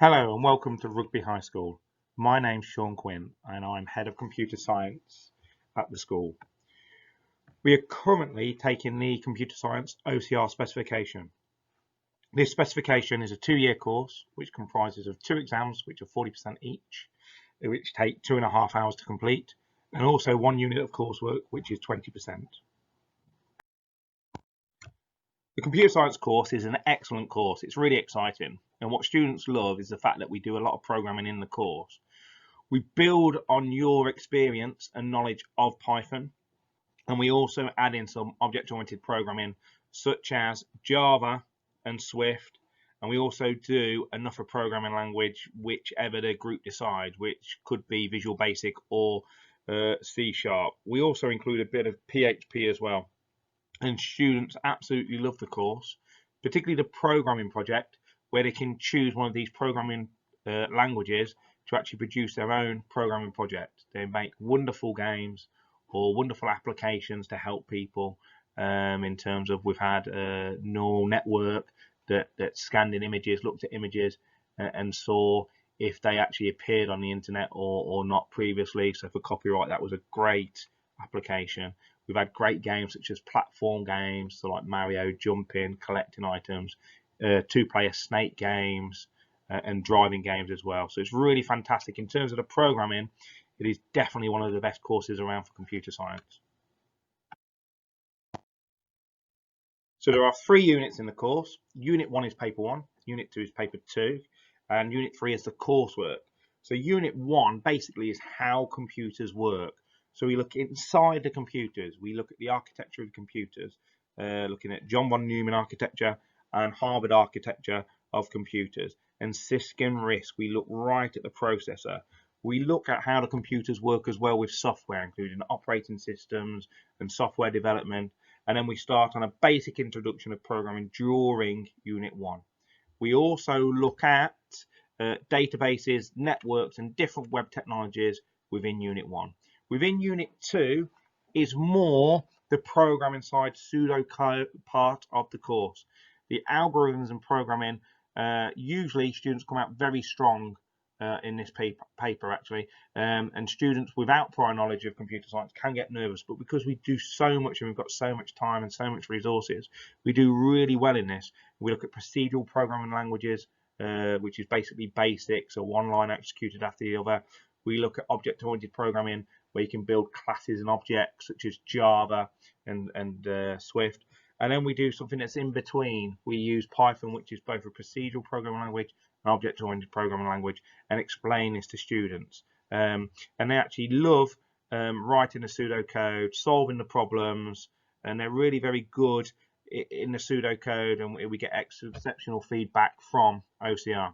Hello and welcome to Rugby High School. My name's Sean Quinn and I'm Head of Computer Science at the school. We are currently taking the Computer Science OCR specification. This specification is a 2-year course which comprises of 2 exams which are 40% each, which take 2.5 hours to complete, and also 1 unit of coursework which is 20%. The computer science course is an excellent course. It's really exciting. And what students love is the fact that we do a lot of programming in the course. We build on your experience and knowledge of Python. And we also add in some object-oriented programming such as Java and Swift. And we also do another programming language, whichever the group decides, which could be Visual Basic or C#. We also include a bit of PHP as well. And students absolutely love the course, particularly the programming project, where they can choose one of these programming languages to actually produce their own programming project. They make wonderful games or wonderful applications to help people in terms of we've had a neural network that scanned in images, looked at images and saw if they actually appeared on the internet or not previously. So for copyright, that was a great application. We've had great games such as platform games, so like Mario, jumping, collecting items, 2-player snake games, and driving games as well. So it's really fantastic. In terms of the programming, it is definitely one of the best courses around for computer science. So there are 3 units in the course. Unit 1 is paper 1, Unit 2 is paper 2, and Unit 3 is the coursework. So Unit 1 basically is how computers work. So we look inside the computers, we look at the architecture of computers, looking at John von Neumann architecture and Harvard architecture of computers. And CISC and RISC, we look right at the processor. We look at how the computers work as well with software, including operating systems and software development. And then we start on a basic introduction of programming during Unit 1. We also look at databases, networks, and different web technologies within Unit 1. Within Unit 2 is more the programming side, pseudocode part of the course. The algorithms and programming, usually students come out very strong in this paper actually, and students without prior knowledge of computer science can get nervous, but because we do so much and we've got so much time and so much resources, we do really well in this. We look at procedural programming languages, which is basically basics or one line executed after the other. We look at object-oriented programming, where you can build classes and objects such as Java and Swift. And then we do something that's in between. We use Python, which is both a procedural programming language and object-oriented programming language, and explain this to students. And they actually love writing the pseudocode, solving the problems, and they're really very good in the pseudocode, and we get exceptional feedback from OCR.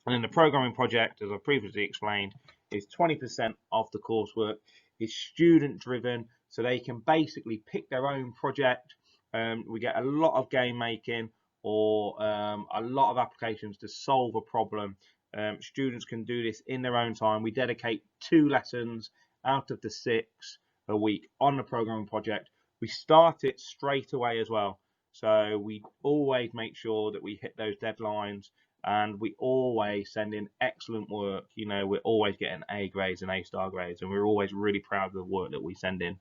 And then the programming project, as I previously explained, is 20% of the coursework. It's student driven, so they can basically pick their own project. We get a lot of game making or a lot of applications to solve a problem. Students can do this in their own time. We dedicate 2 lessons out of the 6 a week on the programming project. We start it straight away as well. So we always make sure that we hit those deadlines, and we always send in excellent work. You know, we're always getting A grades and A-star grades, and we're always really proud of the work that we send in.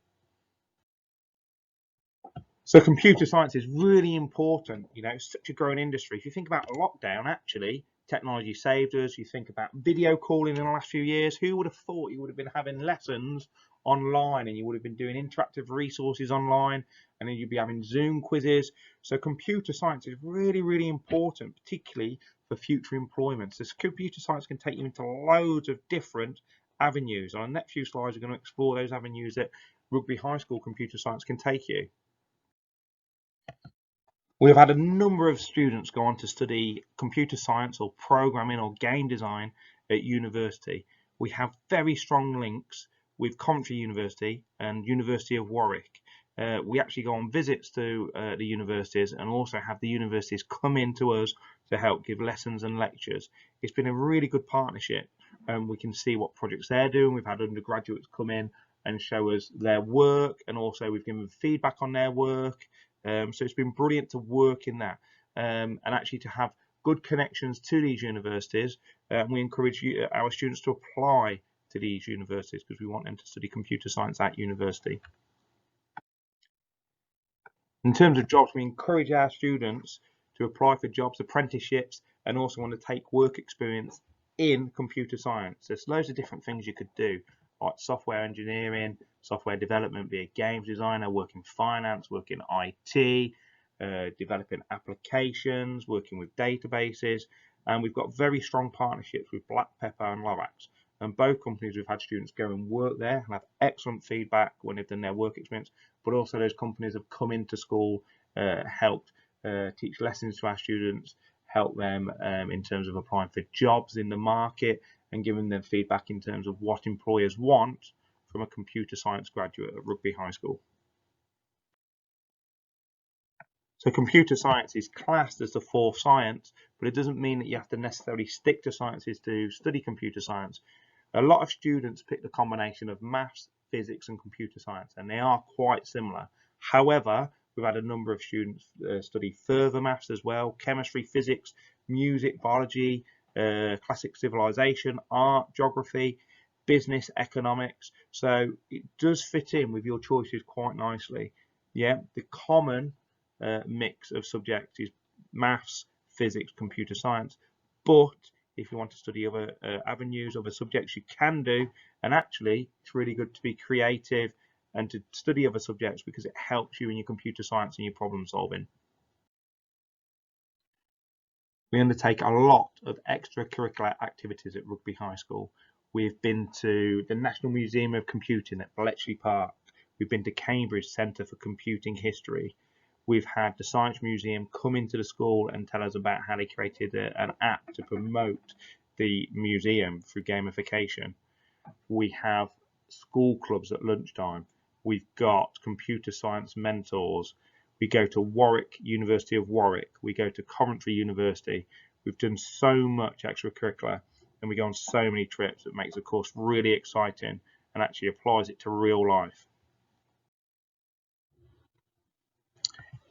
So computer science is really important. You know, it's such a growing industry. If you think about lockdown, actually, technology saved us. You think about video calling in the last few years. Who would have thought you would have been having lessons online, and you would have been doing interactive resources online, and then you'd be having Zoom quizzes. So computer science is really, really important, particularly for future employment. So computer science can take you into loads of different avenues. On the next few slides, we're going to explore those avenues that Rugby High School computer science can take you. We've had a number of students go on to study computer science or programming or game design at university. We have very strong links with Coventry University and University of Warwick. We actually go on visits to the universities, and also have the universities come in to us to help give lessons and lectures. It's been a really good partnership, and we can see what projects they're doing. We've had undergraduates come in and show us their work, and also we've given feedback on their work. So it's been brilliant to work in that, and actually to have good connections to these universities, and we encourage our students to apply to these universities because we want them to study computer science at university. In terms of jobs, we encourage our students to apply for jobs, apprenticeships, and also want to take work experience in computer science. There's loads of different things you could do, like software engineering, software development, be a games designer, work in finance, work in IT, developing applications, working with databases, and we've got very strong partnerships with Black Pepper and Lorax. And both companies, we've had students go and work there and have excellent feedback when they've done their work experience, but also those companies have come into school, helped teach lessons to our students, help them in terms of applying for jobs in the market, and giving them feedback in terms of what employers want from a computer science graduate at Rugby High School. So computer science is classed as the fourth science, but it doesn't mean that you have to necessarily stick to sciences to study computer science. A lot of students pick the combination of maths, physics and computer science, and they are quite similar. However, we've had a number of students study further maths as well, chemistry, physics, music, biology, classic civilization, art, geography, business, economics. So it does fit in with your choices quite nicely. Yeah, the common mix of subjects is maths, physics, computer science, but if you want to study other avenues, other subjects, you can do. And actually, it's really good to be creative and to study other subjects because it helps you in your computer science and your problem solving. We undertake a lot of extracurricular activities at Rugby High School. We've been to the National Museum of Computing at Bletchley Park. We've been to Cambridge Centre for Computing History. We've had the Science Museum come into the school and tell us about how they created an app to promote the museum through gamification. We have school clubs at lunchtime. We've got computer science mentors. We go to Warwick, University of Warwick. We go to Coventry University. We've done so much extracurricular and we go on so many trips that makes the course really exciting and actually applies it to real life.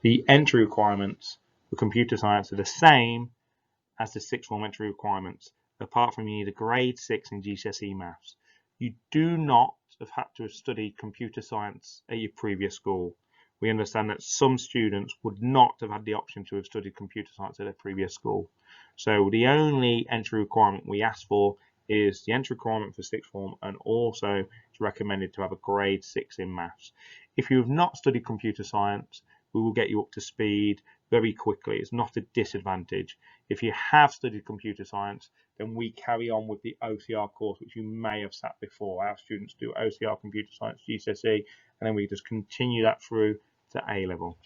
The entry requirements for computer science are the same as the sixth form entry requirements, apart from you need a grade 6 in GCSE maths. You do not have had to have studied computer science at your previous school. We understand that some students would not have had the option to have studied computer science at their previous school. So the only entry requirement we ask for is the entry requirement for sixth form, and also it's recommended to have a grade 6 in maths. If you have not studied computer science, we will get you up to speed very quickly. It's not a disadvantage. If you have studied computer science, then we carry on with the OCR course, which you may have sat before. Our students do OCR computer science GCSE, and then we just continue that through to A level.